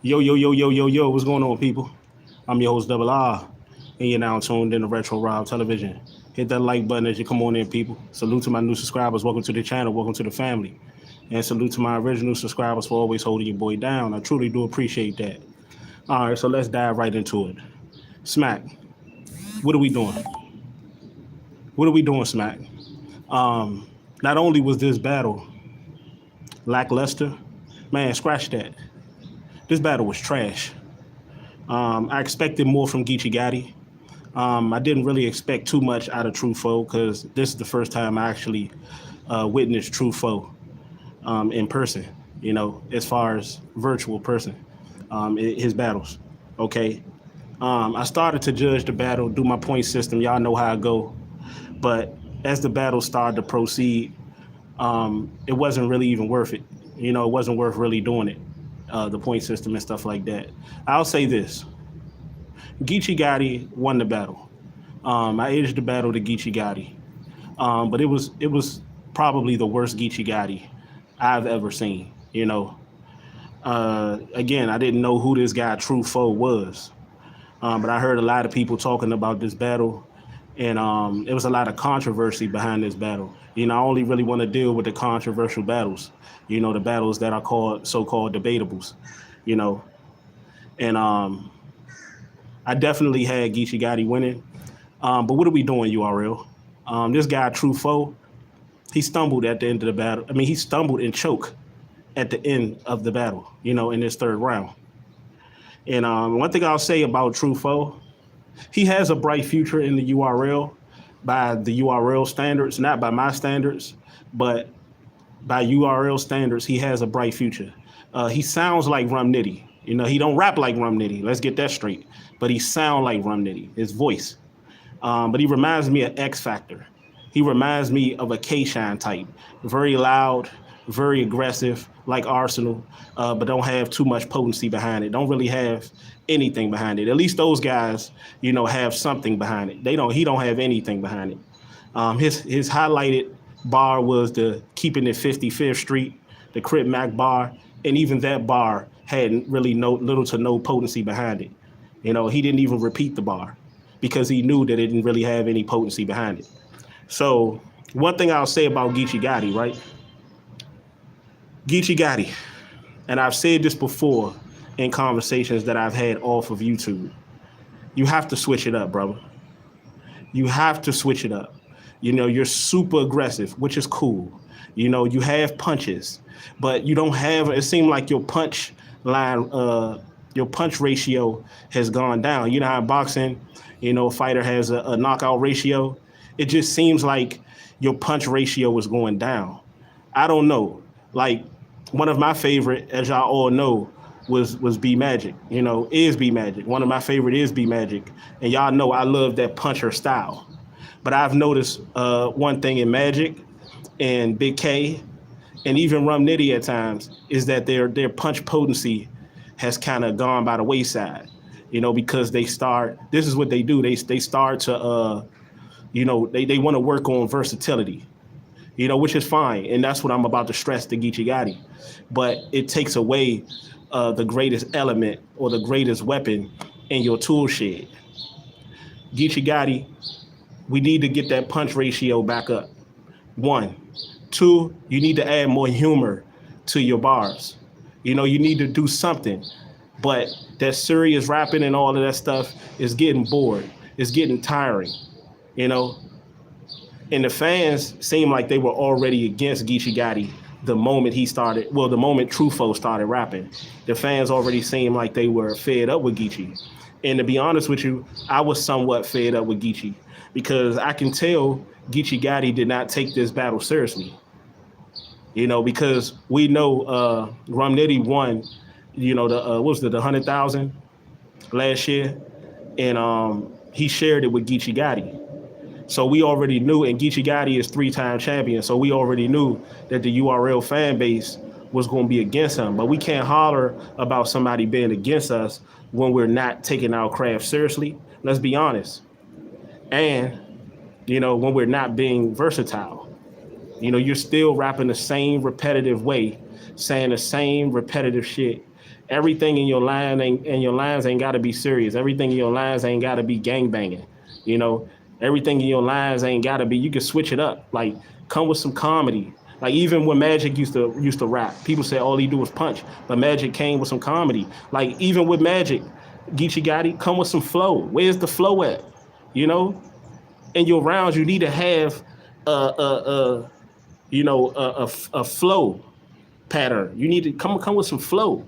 Yo, yo, yo, yo, yo, yo, what's going on, people? I'm your host, Double R, and you're now tuned in to Retro Rob Television. Hit that like button as you come on in, people. Salute to my new subscribers. Welcome to the channel. Welcome to the family. And salute to my original subscribers for always holding your boy down. I truly do appreciate that. All right, so let's dive right into it. Smack, what are we doing? What are we doing, Smack? Um, Not only was this battle lackluster, man, scratch that. This battle was trash. I expected more from Geechi Gotti. I didn't really expect too much out of True Foe because this is the first time I actually witnessed True Foe in person, as far as virtual person, his battles. Okay. I started to judge the battle, do my point system. Y'all know how I go. But as the battle started to proceed, it wasn't really even worth it. It wasn't worth really doing it, the point system and stuff like that. I'll say this. Geechi Gotti won the battle. I edged the battle to Geechi Gotti, but it was probably the worst Geechi Gotti I've ever seen. Again, I didn't know who this guy True Foe was, but I heard a lot of people talking about this battle, and it was a lot of controversy behind this battle. I only really want to deal with the controversial battles. The battles that are called so-called debatables. You know, and I definitely had Geechi Gotti winning. But what are we doing, URL? This guy, True Foe, he stumbled at the end of the battle. I mean, he stumbled and choked at the end of the battle, in this third round. And one thing I'll say about True Foe, he has a bright future in the URL by the URL standards, not by my standards, but by URL standards, he has a bright future. He sounds like Rum Nitty. He don't rap like Rum Nitty. Let's get that straight. But he sound like Rum Nitty, his voice. But he reminds me of X Factor. He reminds me of a K-Shine type. Very loud, very aggressive, like Arsenal, but don't have too much potency behind it. Don't really have anything behind it. At least those guys, have something behind it. He don't have anything behind it. His highlighted bar was the keeping it 55th Street, the Crip Mac bar, and even that bar had really little to no potency behind it. He didn't even repeat the bar because he knew that it didn't really have any potency behind it. So one thing I'll say about Geechi Gotti, right? Geechi Gotti, and I've said this before in conversations that I've had off of YouTube, you have to switch it up, brother. You have to switch it up. You're super aggressive, which is cool. You have punches, but you don't have, it seemed like your punch line, your punch ratio has gone down. You know how in boxing, a fighter has a knockout ratio. It just seems like your punch ratio is going down. I don't know. Like, one of my favorite, as y'all all know, was B Magic. Is B Magic. One of my favorite is B Magic, and y'all know I love that puncher style. But I've noticed one thing in Magic and Big K and even Rum Nitty at times is that their punch potency has kind of gone by the wayside. Because this is what they do. They start to they want to work on versatility. Which is fine, and that's what I'm about to stress to Geechi Gotti. But it takes away the greatest element or the greatest weapon in your tool shed. Geechi Gotti, we need to get that punch ratio back up. One. Two, you need to add more humor to your bars. You need to do something. But that serious rapping and all of that stuff is getting bored. It's getting tiring. And the fans seemed like they were already against Geechi Gotti the moment the moment True Foe started rapping. The fans already seemed like they were fed up with Geechi. And to be honest with you, I was somewhat fed up with Geechi because I can tell Geechi Gotti did not take this battle seriously. Because we know Rum Nitty won, what was it, the 100,000 last year, and he shared it with Geechi Gotti. So we already knew, and Geechi Gotti is 3-time champion, so we already knew that the URL fan base was going to be against him. But we can't holler about somebody being against us when we're not taking our craft seriously. Let's be honest. And, when we're not being versatile. You're still rapping the same repetitive way, saying the same repetitive shit, Everything in your line ain't and your lines ain't got to be serious. Everything in your lines ain't got to be gang banging. You know, everything in your lines ain't got to be. You can switch it up. Like come with some comedy. Like even when Magic used to rap, people say all he do is punch, but Magic came with some comedy. Like even with Magic, Geechi Gotti come with some flow. Where's the flow at? You know, in your rounds you need to have a a flow pattern. You need to come with some flow.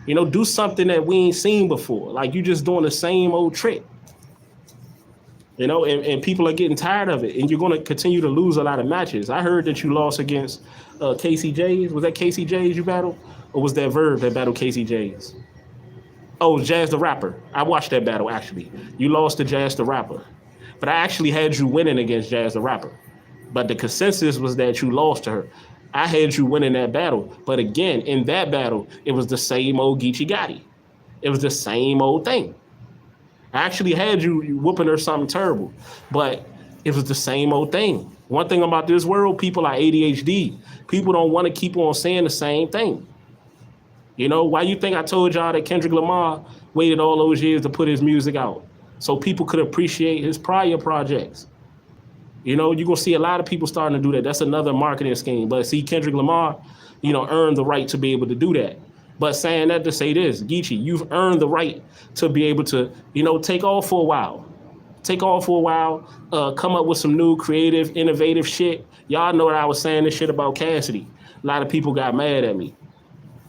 You know, do something that we ain't seen before. Like you just doing the same old trick. You know, and people are getting tired of it, and you're going to continue to lose a lot of matches. I heard that you lost against KCJs. Was that KCJs you battled, or was that Verb that battled KCJs? Oh, Jazz the Rapper. I watched that battle actually. You lost to Jazz the Rapper, but I actually had you winning against Jazz the Rapper. But the consensus was that you lost to her. I had you winning that battle, but again, in that battle, it was the same old Geechi Gotti. It was the same old thing. I actually had you whooping her something terrible, but it was the same old thing. One thing about this world, people are ADHD. People don't want to keep on saying the same thing. You know, why you think I told y'all that Kendrick Lamar waited all those years to put his music out so people could appreciate his prior projects? You know, you're going to see a lot of people starting to do that. That's another marketing scheme. But see, Kendrick Lamar, you know, earned the right to be able to do that. But saying that to say this, Geechi, you've earned the right to be able to, you know, take off for a while. Take off for a while, come up with some new creative, innovative shit. Y'all know that I was saying this shit about Cassidy. A lot of people got mad at me.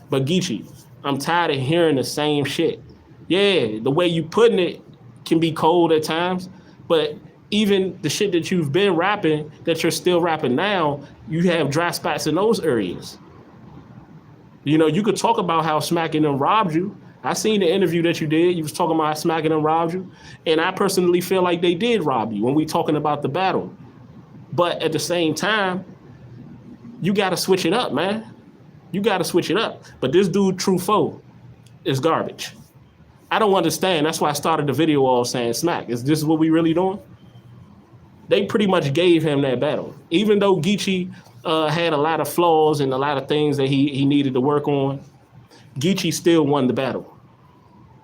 But Geechi, I'm tired of hearing the same shit. Yeah, the way you putting it can be cold at times, but even the shit that you've been rapping, that you're still rapping now, you have dry spots in those areas. You know, you could talk about how Smacking them robbed you. I seen the interview that you did. You was talking about how Smacking them robbed you. And I personally feel like they did rob you when we talking about the battle. But at the same time, you got to switch it up, man. You got to switch it up. But this dude, True Foe, is garbage. I don't understand. That's why I started the video all saying smack. Is this what we really doing? They pretty much gave him that battle. Even though Geechi had a lot of flaws and a lot of things that he needed to work on, Geechi still won the battle.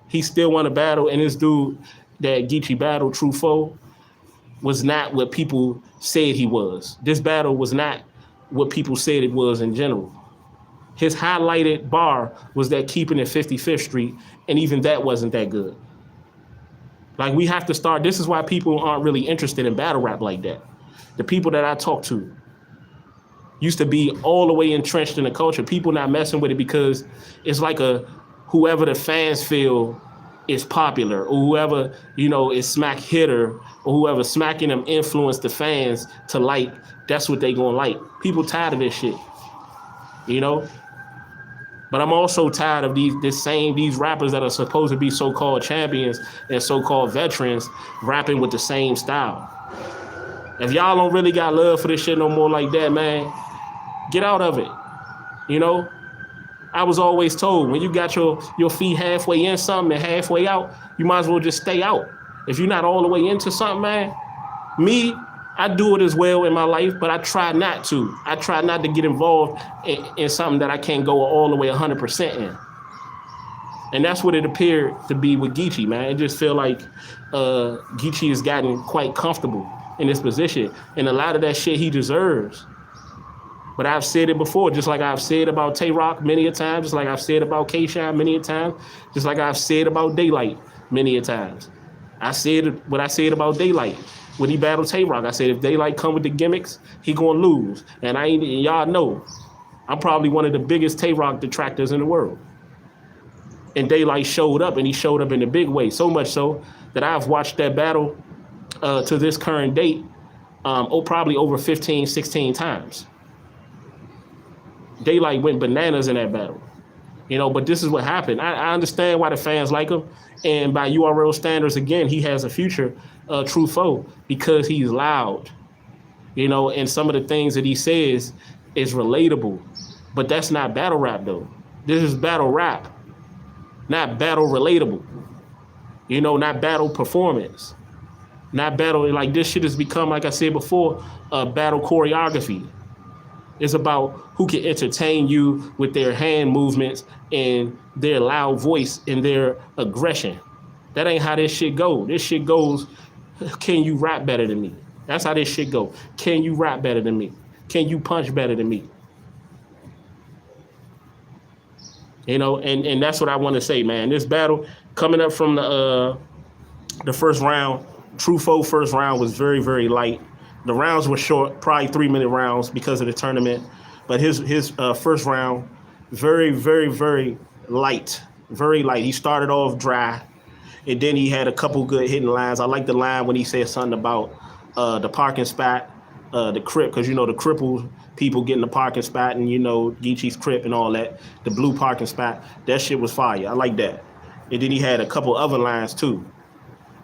He still won the battle, and this dude that Geechi battled, True Foe, was not what people said he was. This battle was not what people said it was in general. His highlighted bar was that keeping it 55th Street, and even that wasn't that good. Like, we have to start. This is why people aren't really interested in battle rap like that. The people that I talk to used to be all the way entrenched in the culture. People not messing with it because it's like whoever the fans feel is popular, or whoever, you know, is smack hitter, or whoever smacking them influence the fans to like, that's what they gonna like. People tired of this shit, you know? But I'm also tired of these rappers that are supposed to be so-called champions and so-called veterans rapping with the same style. If y'all don't really got love for this shit no more like that, man, get out of it. You know? I was always told, when you got your feet halfway in something and halfway out, you might as well just stay out. If you're not all the way into something, man, I do it as well in my life, but I try not to. I try not to get involved in something that I can't go all the way 100% in. And that's what it appeared to be with Geechi, man. It just feel like Geechi has gotten quite comfortable in this position. And a lot of that shit he deserves. But I've said it before, just like I've said about Tay-Rock many a time, just like I've said about K.O.T.D many a time, just like I've said about Daylight many a times. I said what I said about Daylight. When he battled Tay-Rock, I said if Daylight come with the gimmicks, he gonna lose. And y'all know, I'm probably one of the biggest Tay-Rock detractors in the world. And Daylight showed up, and he showed up in a big way. So much so that I've watched that battle to this current date probably over 15, 16 times. Daylight went bananas in that battle. You know, but this is what happened. I understand why the fans like him. And by URL standards, again, he has a future, True Foe, because he's loud. You know, and some of the things that he says is relatable. But that's not battle rap, though. This is battle rap, not battle relatable. You know, not battle performance. Not battle, like this shit has become, like I said before, a battle choreography. It's about who can entertain you with their hand movements and their loud voice and their aggression. That ain't how this shit go. This shit goes, can you rap better than me? That's how this shit go. Can you rap better than me? Can you punch better than me? You know, and that's what I want to say, man. This battle coming up from the first round, True Foe first round was very, very light. The rounds were short, probably 3 minute rounds because of the tournament. But his first round, very, very, very light, very light. He started off dry, and then he had a couple good hitting lines. I like the line when he said something about the parking spot, the crip, because you know the crippled people getting the parking spot, and you know Geechi's crip and all that. The blue parking spot, that shit was fire. I like that. And then he had a couple other lines too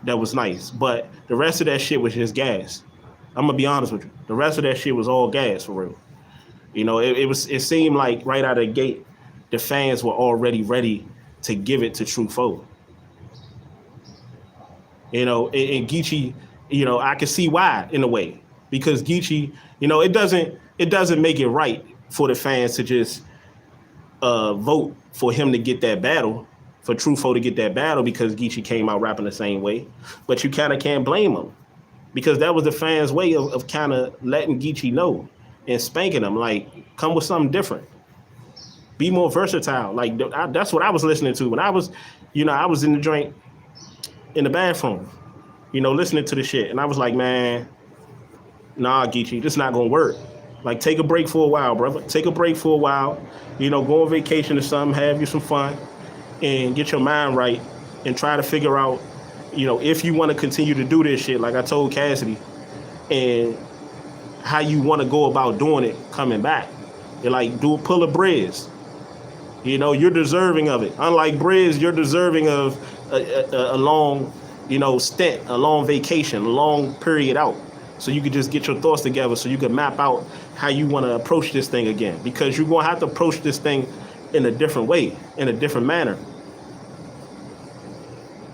that was nice. But the rest of that shit was just gas. I'm gonna be honest with you. The rest of that shit was all gas for real. You know, it seemed like right out of the gate, the fans were already ready to give it to True Foe. You know, and Geechi, you know, I can see why in a way. Because Geechi, you know, it doesn't make it right for the fans to just vote for him to get that battle, for True Foe to get that battle because Geechi came out rapping the same way. But you kind of can't blame him because that was the fans' way of kind of letting Geechi know and spanking him, like, come with something different. Be more versatile. Like, that's what I was listening to when I was, you know, I was in the joint in the bathroom, you know, listening to the shit. And I was like, man, nah, Geechi, this not going to work. Like, take a break for a while, brother. Take a break for a while. You know, go on vacation or something, have you some fun, and get your mind right and try to figure out, you know, if you want to continue to do this shit, like I told Cassidy, and how you want to go about doing it coming back. You're like, pull a Briz. You know, you're deserving of it. Unlike Briz, you're deserving of a long, you know, stint, a long vacation, a long period out. So you could just get your thoughts together so you can map out how you want to approach this thing again. Because you're going to have to approach this thing in a different way, in a different manner.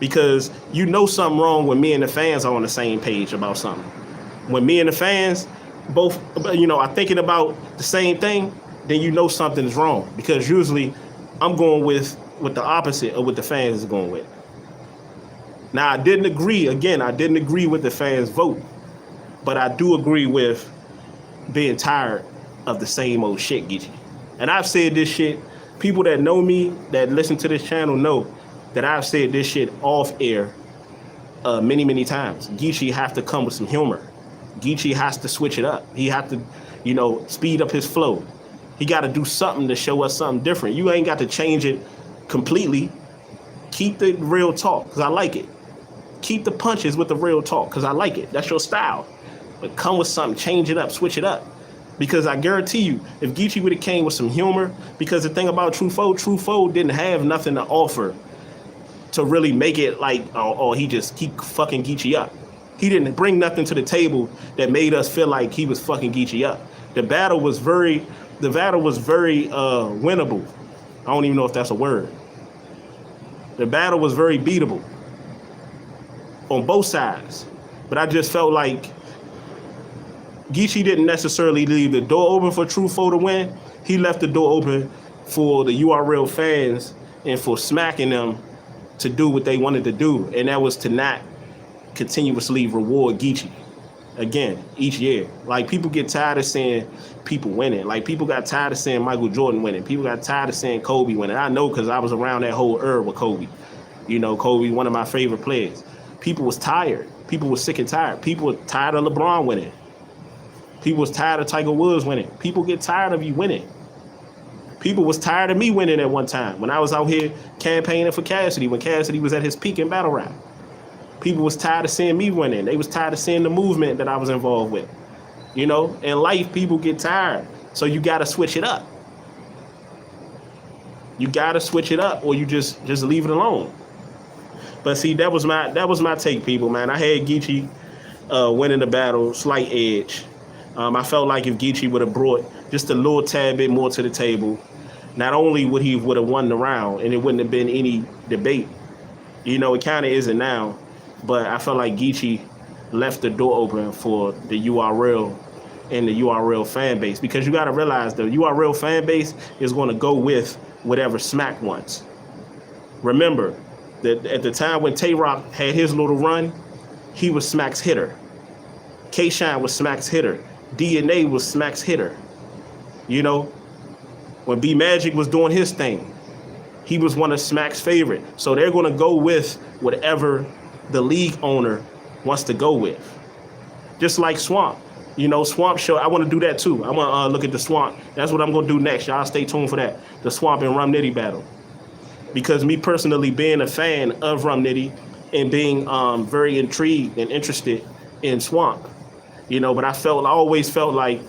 Because you know something wrong when me and the fans are on the same page about something. When me and the fans both, you know, are thinking about the same thing, then you know something's wrong. Because usually I'm going with the opposite of what the fans is going with. Now, I didn't agree with the fans' vote. But I do agree with being tired of the same old shit, Geechi. And I've said this shit, people that know me, that listen to this channel know that I've said this shit off air many, many times. Geechi have to come with some humor. Geechi has to switch it up. He have to, you know, speed up his flow. He got to do something to show us something different. You ain't got to change it completely. Keep the real talk, because I like it. Keep the punches with the real talk, because I like it. That's your style. But come with something, change it up, switch it up. Because I guarantee you, if Geechi would have came with some humor, because the thing about True Foe didn't have nothing to offer to really make it like, oh, he just keep fucking Geechi up. He didn't bring nothing to the table that made us feel like he was fucking Geechi up. The battle was very winnable. I don't even know if that's a word. The battle was very beatable on both sides. But I just felt like Geechi didn't necessarily leave the door open for True Foe to win. He left the door open for the URL fans and for smacking them to do what they wanted to do. And that was to not continuously reward Geechi again each year. Like, people get tired of seeing people winning. Like, people got tired of seeing Michael Jordan winning. People got tired of seeing Kobe winning. I know, because I was around that whole era with Kobe. You know, Kobe, one of my favorite players. People was tired. People was sick and tired. People were tired of LeBron winning. People was tired of Tiger Woods winning. People get tired of you winning. People was tired of me winning at one time when I was out here campaigning for Cassidy, when Cassidy was at his peak in battle rap. People was tired of seeing me winning. They was tired of seeing the movement that I was involved with. You know, in life, people get tired. So you got to switch it up. You got to switch it up, or you just leave it alone. But see, that was my take, people, man. I had Geechi winning the battle, slight edge. I felt like if Geechi would have brought just a little tad bit more to the table, not only would he have won the round, and it wouldn't have been any debate. You know, it kind of isn't now, but I felt like Geechi left the door open for the URL and the URL fan base, because you got to realize the URL fan base is going to go with whatever Smack wants. Remember that at the time when Tay-Rock had his little run, he was Smack's hitter. K-Shine was Smack's hitter. DNA was Smack's hitter. You know, when B Magic was doing his thing, he was one of Smack's favorite. So they're going to go with whatever the league owner wants to go with. Just like Swamp. You know, Swamp show, I want to do that too. I want to look at the Swamp. That's what I'm going to do next. Y'all stay tuned for that. The Swamp and Rum Nitty battle. Because me personally being a fan of Rum Nitty and being very intrigued and interested in Swamp, you know, but I always felt like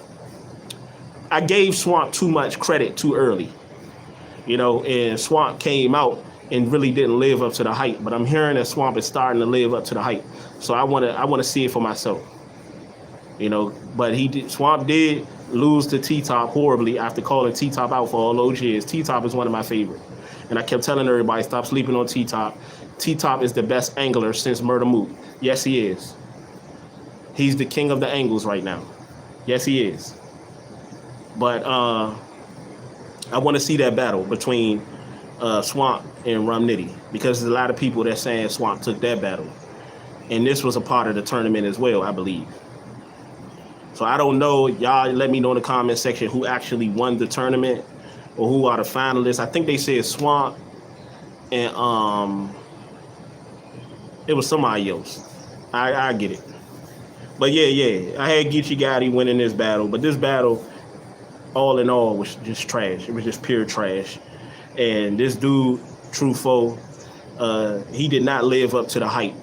I gave Swamp too much credit too early, you know, and Swamp came out and really didn't live up to the hype. But I'm hearing that Swamp is starting to live up to the hype. So I want to see it for myself, you know. But Swamp did lose to T-Top horribly after calling T-Top out for all those years. T-Top is one of my favorite. And I kept telling everybody, stop sleeping on T-Top. T-Top is the best angler since Murder Mook. Yes, he is. He's the king of the angles right now. Yes, he is. But I want to see that battle between Swamp and Rum Nitty, because there's a lot of people that saying Swamp took that battle. And this was a part of the tournament as well, I believe. So I don't know. Y'all let me know in the comment section who actually won the tournament or who are the finalists. I think they said Swamp and it was somebody else. I get it. But yeah, I had Geechi Gotti winning this battle. But this battle, all in all, was just trash. It was just pure trash. And this dude, Truffaut, he did not live up to the hype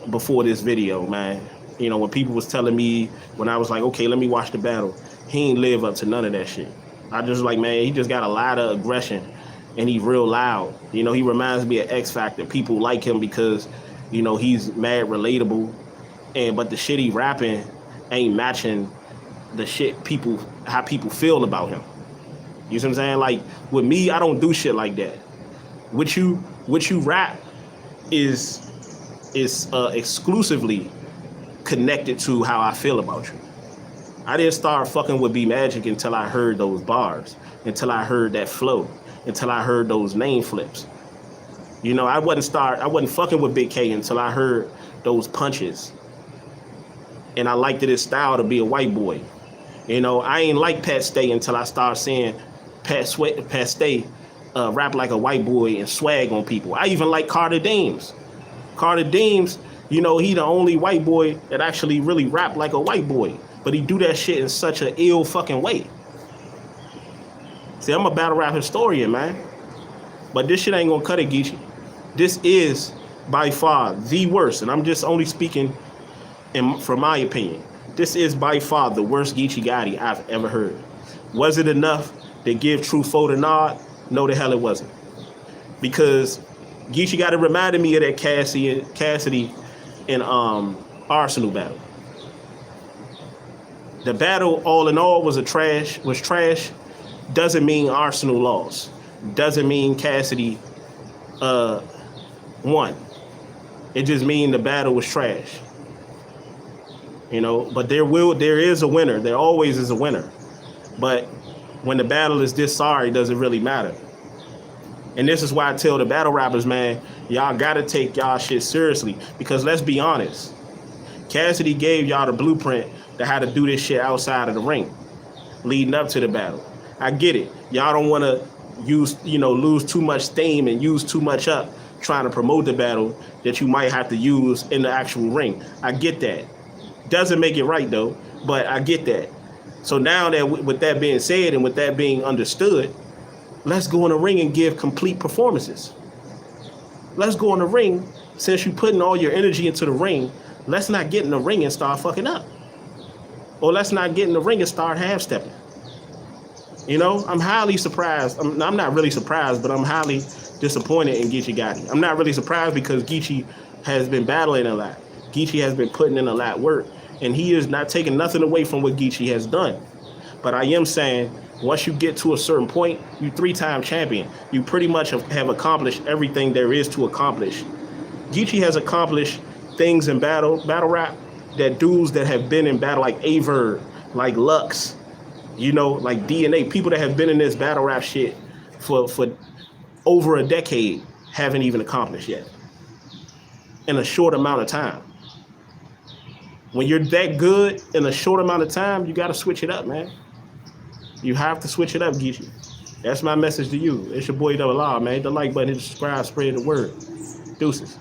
before this video, man. You know, when people was telling me, when I was like, okay, let me watch the battle, he ain't live up to none of that shit. I just like, man, he just got a lot of aggression and he real loud. You know, he reminds me of X Factor. People like him because, you know, he's mad relatable, but the shit he rapping ain't matching the shit how people feel about him. You see what I'm saying? Like with me, I don't do shit like that. What you rap is exclusively connected to how I feel about you. I didn't start fucking with B Magic until I heard those bars, until I heard that flow, until I heard those name flips. You know, I wasn't fucking with Big K until I heard those punches. And I liked his style to be a white boy. You know, I ain't like Pat Stay until I started seeing Pat Stay rap like a white boy and swag on people. I even like K.O.T.D Deems. K.O.T.D Deems, you know, he the only white boy that actually really rap like a white boy. But he do that shit in such an ill fucking way. See, I'm a battle rap historian, man. But this shit ain't gonna cut it, Geechi. This is by far the worst, and I'm just only speaking from my opinion. This is by far the worst Geechi Gotti I've ever heard. Was it enough to give Truffaut a nod? No, the hell it wasn't. Because Geechi Gotti reminded me of that Cassidy and Arsenal battle. The battle, all in all, was trash. Doesn't mean Arsenal lost. Doesn't mean Cassidy won. It just means the battle was trash. You know, but there is a winner. There always is a winner. But when the battle is this sorry, it doesn't really matter. And this is why I tell the battle rappers, man, y'all gotta take y'all shit seriously. Because let's be honest, Cassidy gave y'all the blueprint to how to do this shit outside of the ring, leading up to the battle. I get it. Y'all don't want to lose too much steam and use too much up trying to promote the battle that you might have to use in the actual ring. I get that. Doesn't make it right though, but I get that. So now that with that being said and with that being understood, let's go in the ring and give complete performances. Let's go in the ring. Since you're putting all your energy into the ring, let's not get in the ring and start fucking up. Or let's not get in the ring and start half-stepping. You know, I'm highly surprised. I'm not really surprised, but I'm highly disappointed in Geechi Gotti. I'm not really surprised because Geechi has been battling a lot. Geechi has been putting in a lot of work, and he is not taking nothing away from what Geechi has done. But I am saying, once you get to a certain point, you 3-time champion. You pretty much have accomplished everything there is to accomplish. Geechi has accomplished things in battle rap that dudes that have been in battle like Averb, like Lux, you know, like DNA, people that have been in this battle rap shit for over a decade haven't even accomplished yet in a short amount of time. When you're that good in a short amount of time, you got to switch it up, man. You have to switch it up, Geechi. That's my message to you. It's your boy Double R, man. Hit the like button, hit the subscribe, spread the word. Deuces.